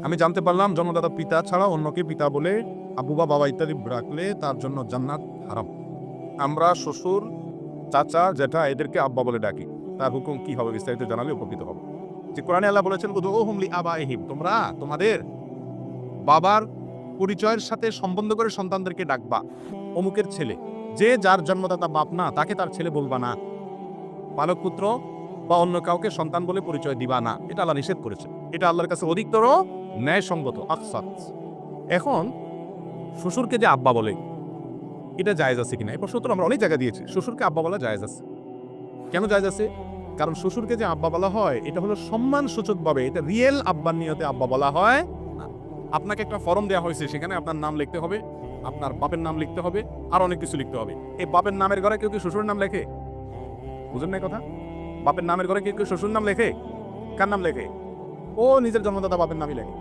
আমি জানতে পারলাম জন্মদাতা পিতা ছাড়া অন্যকে পিতা বলে আব্বু বা বাবা ইত্যাদি রাখলে তার জন্য জান্নাত হারাম। আমরা শ্বশুর, চাচা, জ্যাঠা এদেরকে আব্বা বলে ডাকি। তার হুকুম কি হবে বিস্তারিত জানালে উপকৃত হব। যে কোরআনে আল্লাহ বলেছেন, উদউহুম লিআবাইহিম, তোমরা তোমাদের বাবার পরিচয়ের সাথে সম্বন্ধ করে সন্তানদেরকে ডাকবা। অমুকের ছেলে, যে যার জন্মদাতা বাপ না তাকে তার ছেলে বলবা না। পালক পুত্র বা অন্য কাউকে সন্তান বলে পরিচয় দিবা না, এটা আল্লাহ নিষেধ করেছে। এটা আল্লাহর কাছে অধিকতর ন্যায়সঙ্গত, আকসাত। এখন শ্বশুরকে যে আব্বা বলে, এটা জায়েজ আছে কিনা এই প্রশ্ন তো আমরা অনেক জায়গায় দিয়েছি। শ্বশুরকে আব্বা বলা জায়েজ আছে। কেন জায়েজ আছে? কারণ শ্বশুরকে যে আব্বা বলা হয় এটা হলো সম্মানসূচকভাবে, এটা রিয়েল আব্বার নিয়তে আব্বা বলা হয় না। আপনাকে একটা ফর্ম দেওয়া হয়েছে, সেখানে আপনার নাম লিখতে হবে, আপনার বাপের নাম লিখতে হবে, আর অনেক কিছু লিখতে হবে। এই বাপের নামের ঘরে কেউ কি শ্বশুরের নাম লেখে? বুঝেন না কথা? বাপের নামের ঘরে কেউ কেউ শ্বশুর নাম লেখে? কার নাম লেখে? ও নিজের জন্মদাতা বাপের নামই লেখে।